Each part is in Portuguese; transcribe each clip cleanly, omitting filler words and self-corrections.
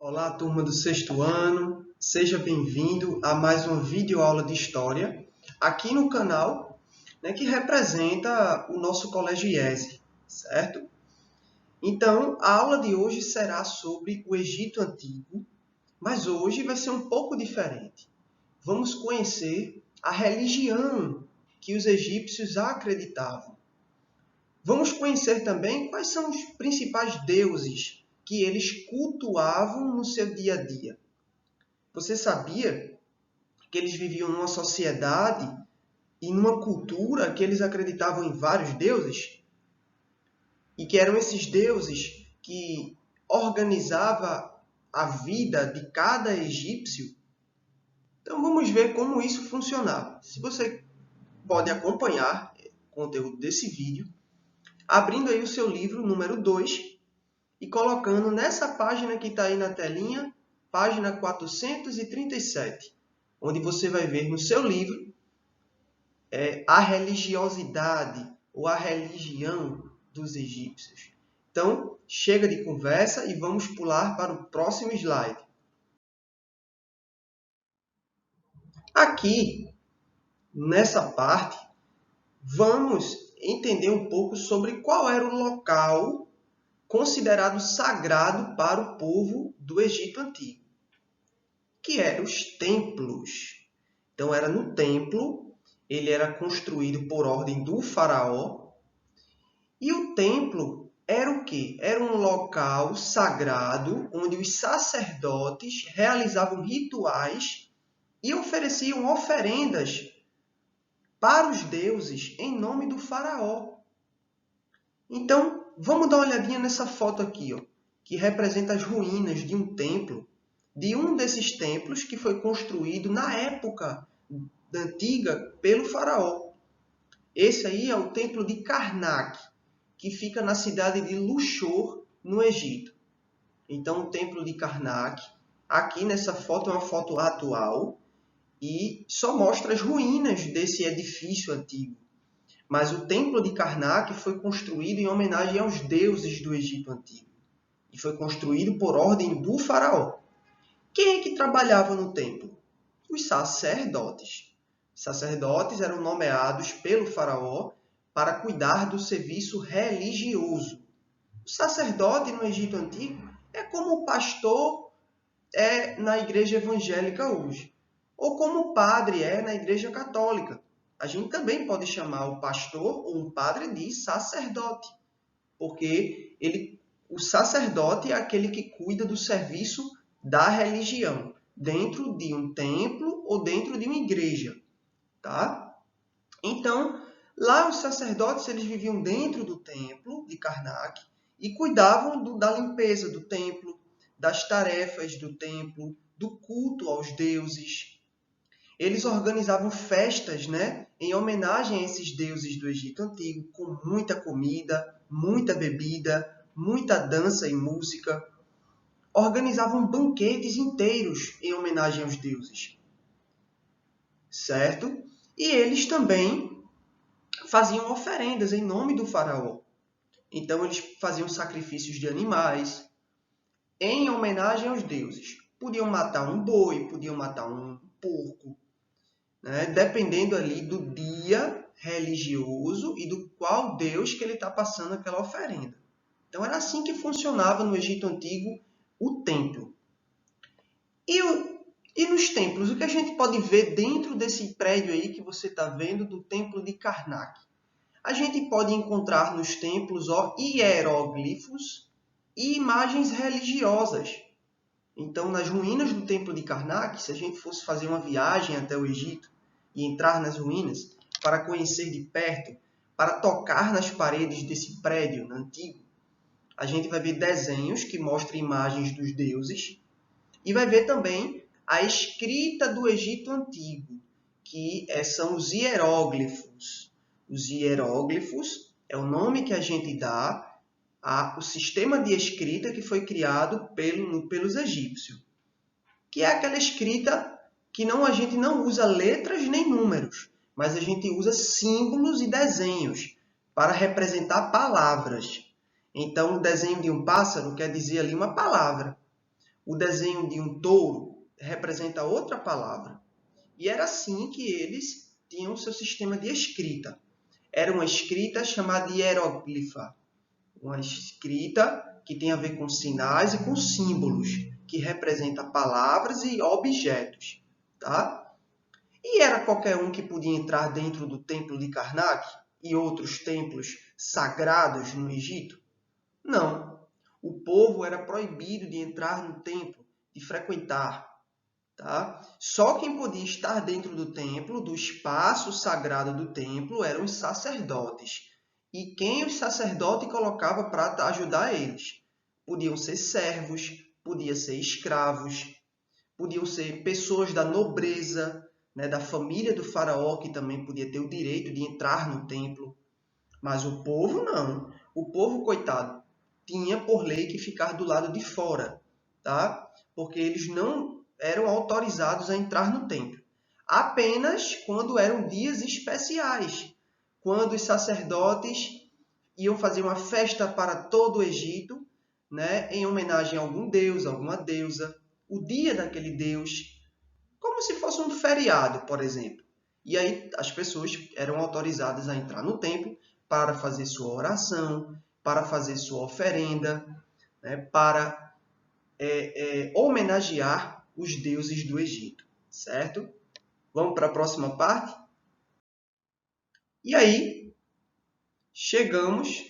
Olá, turma do sexto ano. Seja bem-vindo a mais uma videoaula de História aqui no canal, que representa o nosso Colégio IESE, certo? Então, a aula de hoje será sobre o Egito Antigo, mas hoje vai ser um pouco diferente. Vamos conhecer a religião que os egípcios acreditavam. Vamos conhecer também quais são os principais deuses que eles cultuavam no seu dia a dia. Você sabia que eles viviam numa sociedade e numa cultura que eles acreditavam em vários deuses? E que eram esses deuses que organizavam a vida de cada egípcio? Então vamos ver como isso funcionava. Se você pode acompanhar o conteúdo desse vídeo, abrindo aí o seu livro número 2 e colocando nessa página que está aí na telinha, página 437, onde você vai ver no seu livro a religiosidade ou a religião dos egípcios. Então, chega de conversa e vamos pular para o próximo slide. Aqui, nessa parte, vamos entender um pouco sobre qual era o local considerado sagrado para o povo do Egito Antigo, que eram os templos. Então, era no templo, ele era construído por ordem do faraó, e o templo era o quê? Era um local sagrado onde os sacerdotes realizavam rituais e ofereciam oferendas para os deuses em nome do faraó. Então, vamos dar uma olhadinha nessa foto aqui, que representa as ruínas de um templo, de um desses templos que foi construído na época antiga pelo faraó. Esse aí é o templo de Karnak, que fica na cidade de Luxor, no Egito. Então, o templo de Karnak, aqui nessa foto é uma foto atual e só mostra as ruínas desse edifício antigo. Mas o templo de Karnak foi construído em homenagem aos deuses do Egito Antigo. E foi construído por ordem do faraó. Quem é que trabalhava no templo? Os sacerdotes. Os sacerdotes eram nomeados pelo faraó para cuidar do serviço religioso. O sacerdote no Egito Antigo é como o pastor é na igreja evangélica hoje, ou como o padre é na igreja católica. A gente também pode chamar o pastor ou um padre de sacerdote, porque o sacerdote é aquele que cuida do serviço da religião, dentro de um templo ou dentro de uma igreja. Tá? Então, lá os sacerdotes eles viviam dentro do templo de Karnak e cuidavam da limpeza do templo, das tarefas do templo, do culto aos deuses. Eles organizavam festas, em homenagem a esses deuses do Egito Antigo, com muita comida, muita bebida, muita dança e música. Organizavam banquetes inteiros em homenagem aos deuses. Certo? E eles também faziam oferendas em nome do faraó. Então, eles faziam sacrifícios de animais em homenagem aos deuses. Podiam matar um boi, podiam matar um porco, dependendo ali do dia religioso e do qual Deus que ele está passando aquela oferenda. Então, era assim que funcionava no Egito Antigo o templo. E nos templos, o que a gente pode ver dentro desse prédio aí que você está vendo do templo de Karnak? A gente pode encontrar nos templos hieróglifos e imagens religiosas. Então, nas ruínas do templo de Karnak, se a gente fosse fazer uma viagem até o Egito e entrar nas ruínas para conhecer de perto, para tocar nas paredes desse prédio antigo, a gente vai ver desenhos que mostram imagens dos deuses e vai ver também a escrita do Egito Antigo, que são os hieróglifos. Os hieróglifos é o nome que a gente dá ao sistema de escrita que foi criado pelos egípcios, que é aquela escrita que a gente não usa letras nem números, mas a gente usa símbolos e desenhos para representar palavras. Então, o desenho de um pássaro quer dizer ali uma palavra. O desenho de um touro representa outra palavra. E era assim que eles tinham o seu sistema de escrita. Era uma escrita chamada hieróglifa. Uma escrita que tem a ver com sinais e com símbolos, que representa palavras e objetos. Tá? E era qualquer um que podia entrar dentro do templo de Karnak e outros templos sagrados no Egito? Não. O povo era proibido de entrar no templo, de frequentar. Tá? Só quem podia estar dentro do templo, do espaço sagrado do templo, eram os sacerdotes. E quem os sacerdotes colocava para ajudar eles? Podiam ser servos, podiam ser escravos, podiam ser pessoas da nobreza, né, da família do faraó, que também podia ter o direito de entrar no templo. Mas o povo não. O povo, coitado, tinha por lei que ficar do lado de fora, tá? Porque eles não eram autorizados a entrar no templo. Apenas quando eram dias especiais, quando os sacerdotes iam fazer uma festa para todo o Egito, né, em homenagem a algum deus, alguma deusa, o dia daquele deus, como se fosse um feriado, por exemplo. E aí as pessoas eram autorizadas a entrar no templo para fazer sua oração, para fazer sua oferenda, né, para homenagear os deuses do Egito, certo? Vamos para a próxima parte? E aí, chegamos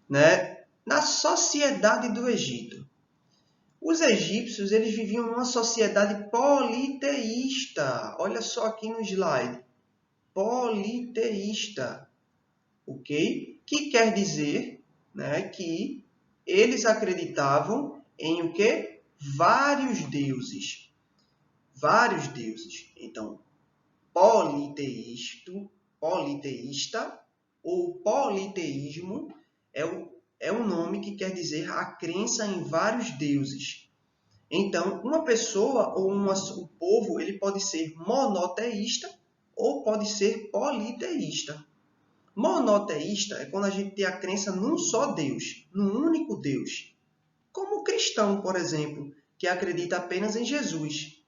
né, na sociedade do Egito. Os egípcios eles viviam numa sociedade politeísta. Olha só aqui no slide. Politeísta. Ok? Que quer dizer, né, que eles acreditavam em o quê? Vários deuses. Vários deuses. Então, politeísta ou politeísmo é um nome que quer dizer a crença em vários deuses. Então, uma pessoa ou um povo ele pode ser monoteísta ou pode ser politeísta. Monoteísta é quando a gente tem a crença num só Deus, num único Deus. Como o cristão, por exemplo, que acredita apenas em Jesus.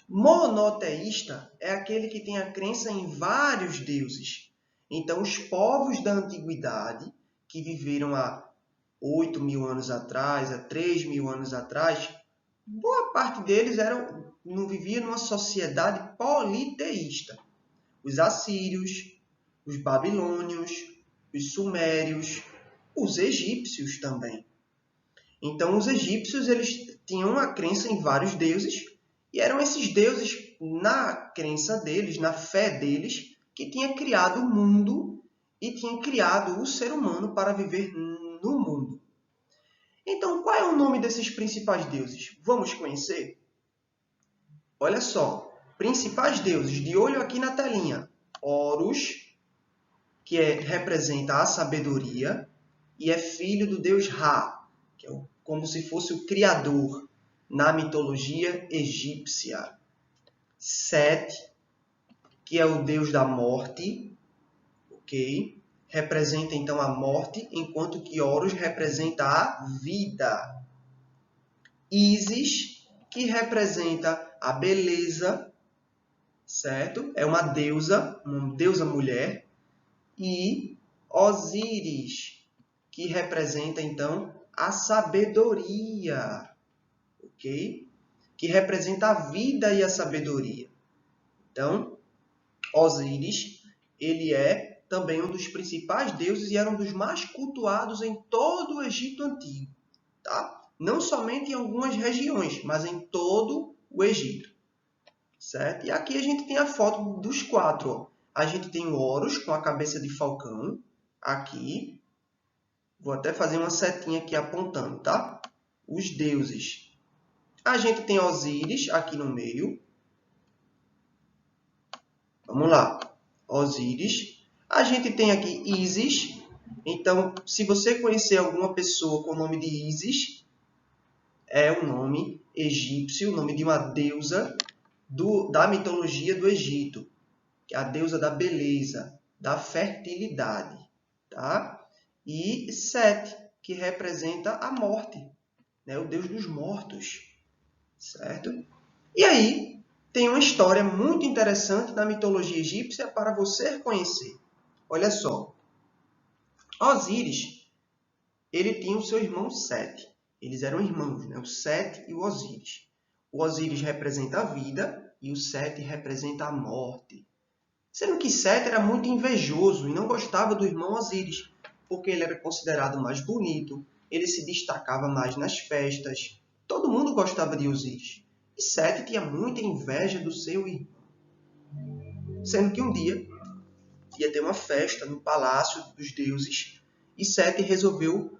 Monoteísta é aquele que tem a crença em vários deuses. Então, os povos da antiguidade, que viveram há 8.000 anos atrás, há 3.000 anos atrás, boa parte deles não vivia numa sociedade politeísta. Os assírios, os babilônios, os sumérios, os egípcios também. Então, os egípcios eles tinham a crença em vários deuses, e eram esses deuses, na crença deles, na fé deles, que tinha criado o mundo e tinha criado o ser humano para viver no mundo. Então, qual é o nome desses principais deuses? Vamos conhecer? Olha só, principais deuses, de olho aqui na telinha. Horus, que representa a sabedoria, e é filho do deus Ra, que é como se fosse o criador na mitologia egípcia. Set, que é o deus da morte, ok? Representa então a morte, enquanto que Horus representa a vida. Ísis, que representa a beleza, certo? É uma deusa mulher. E Osíris, que representa então a sabedoria, ok? Que representa a vida e a sabedoria. Então, Osíris, ele é também um dos principais deuses e era um dos mais cultuados em todo o Egito Antigo, tá? Não somente em algumas regiões, mas em todo o Egito, certo? E aqui a gente tem a foto dos quatro, ó. A gente tem o Horus com a cabeça de falcão, aqui. Vou até fazer uma setinha aqui apontando, tá? Os deuses. A gente tem Osíris aqui no meio. Vamos lá. Osíris. A gente tem aqui Ísis. Então, se você conhecer alguma pessoa com o nome de Ísis, é um nome egípcio, o nome de uma deusa da mitologia do Egito, que é a deusa da beleza. da fertilidade, tá? E Sete, que representa a morte, né? O deus dos mortos, certo? E aí, tem uma história muito interessante da mitologia egípcia para você conhecer. Olha só, Osíris, ele tinha o seu irmão Sete. Eles eram irmãos, né? O Sete e o Osíris. O Osíris representa a vida e o Sete representa a morte. Sendo que Sete era muito invejoso e não gostava do irmão Osíris, porque ele era considerado mais bonito, ele se destacava mais nas festas. Todo mundo gostava de Osíris. E Sete tinha muita inveja do seu irmão. Sendo que um dia ia ter uma festa no palácio dos deuses e Sete resolveu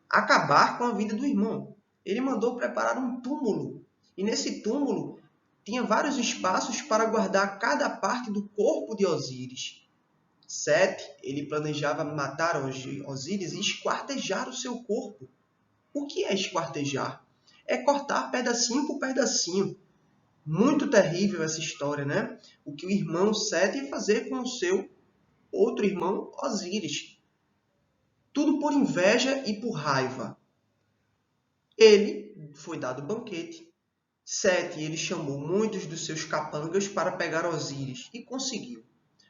acabar com a vida do irmão. Ele mandou preparar um túmulo e nesse túmulo tinha vários espaços para guardar cada parte do corpo de Osíris. Sete, ele planejava matar Osíris e esquartejar o seu corpo. O que é esquartejar? É cortar pedacinho por pedacinho. Muito terrível essa história, né? O que o irmão Sete ia fazer com o seu outro irmão Osíris. Tudo por inveja e por raiva. Ele foi dado banquete. Sete, ele chamou muitos dos seus capangas para pegar Osíris e conseguiu.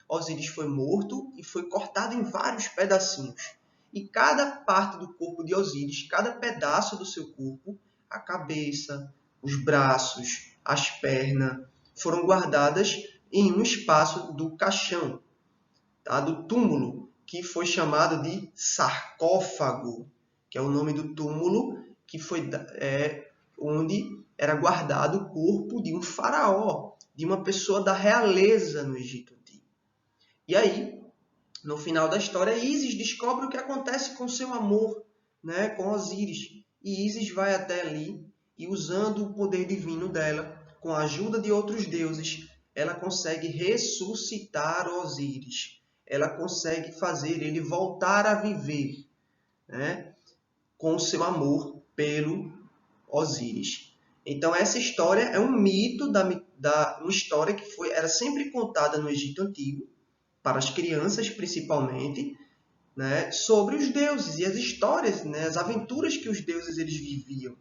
Osíris foi morto e foi cortado em vários pedacinhos. E cada parte do corpo de Osíris, cada pedaço do seu corpo, a cabeça, os braços, as pernas, foram guardadas em um espaço do caixão, tá? Do túmulo, que foi chamado de sarcófago, que é o nome do túmulo que foi onde era guardado o corpo de um faraó, de uma pessoa da realeza no Egito Antigo. E aí, no final da história, Ísis descobre o que acontece com seu amor, né, com Osíris. E Ísis vai até ali e, usando o poder divino dela, com a ajuda de outros deuses, ela consegue ressuscitar Osíris. Ela consegue fazer ele voltar a viver, né, com o seu amor pelo Osíris. Então, essa história é um mito, uma história que era sempre contada no Egito Antigo, para as crianças principalmente, né, sobre os deuses e as histórias, né, as aventuras que os deuses eles viviam,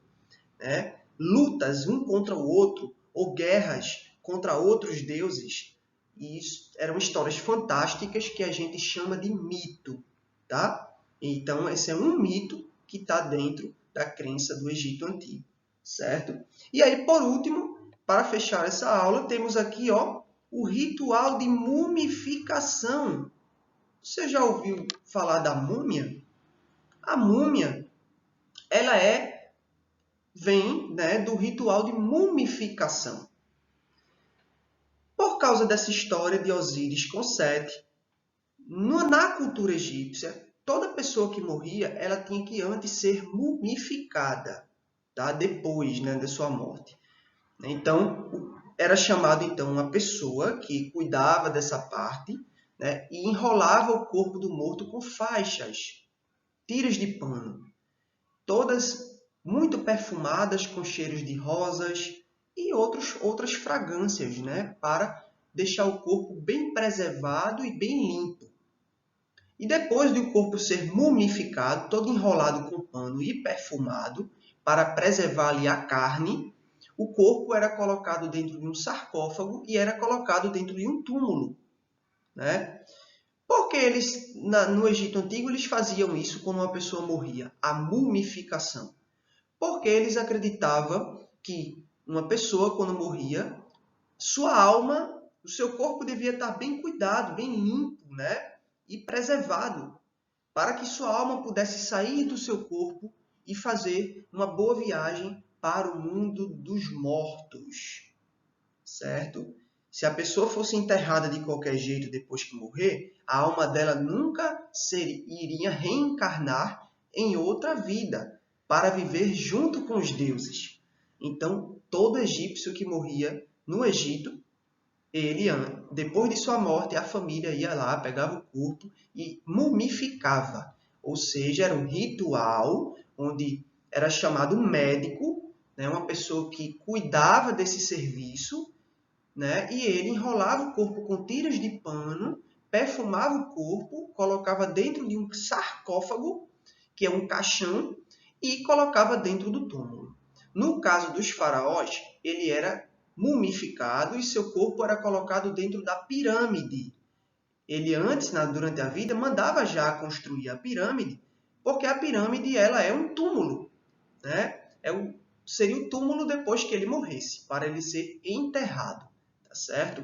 né, lutas um contra o outro ou guerras contra outros deuses. E isso eram histórias fantásticas que a gente chama de mito, tá? Então esse é um mito que está dentro da crença do Egito Antigo, certo? E aí, por último, para fechar essa aula, temos aqui, ó, o ritual de mumificação. Você já ouviu falar da múmia? A múmia, ela vem, né, do ritual de mumificação. Por causa dessa história de Osíris com Sete, na cultura egípcia, toda pessoa que morria, ela tinha que antes ser mumificada, tá? Depois, né, da sua morte. Então, era chamado então uma pessoa que cuidava dessa parte, né, e enrolava o corpo do morto com faixas, tiras de pano, todas muito perfumadas com cheiros de rosas e outras fragrâncias, né, para deixar o corpo bem preservado e bem limpo. E depois de o corpo ser mumificado, todo enrolado com pano e perfumado, para preservar ali a carne, o corpo era colocado dentro de um sarcófago e era colocado dentro de um túmulo, né? Porque no Egito Antigo, eles faziam isso quando uma pessoa morria, a mumificação. Porque eles acreditavam que uma pessoa, quando morria, sua alma, o seu corpo devia estar bem cuidado, bem limpo, né? E preservado, para que sua alma pudesse sair do seu corpo e fazer uma boa viagem para o mundo dos mortos, certo? Se a pessoa fosse enterrada de qualquer jeito depois que morrer, a alma dela nunca iria reencarnar em outra vida para viver junto com os deuses. Então, todo egípcio que morria no Egito, ele, depois de sua morte, a família ia lá, pegava o corpo e mumificava. Ou seja, era um ritual onde era chamado médico, né, uma pessoa que cuidava desse serviço, né, e ele enrolava o corpo com tiras de pano, perfumava o corpo, colocava dentro de um sarcófago, que é um caixão, e colocava dentro do túmulo. No caso dos faraós, ele era mumificado e seu corpo era colocado dentro da pirâmide. Ele antes, durante a vida, mandava já construir a pirâmide, porque a pirâmide ela é um túmulo, né? Seria o túmulo depois que ele morresse, para ele ser enterrado, tá certo?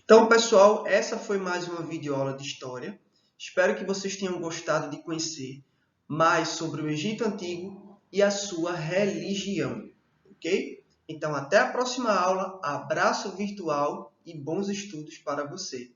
Então, pessoal, essa foi mais uma videoaula de história. Espero que vocês tenham gostado de conhecer mais sobre o Egito Antigo e a sua religião, ok? Então, até a próxima aula. Abraço virtual e bons estudos para você.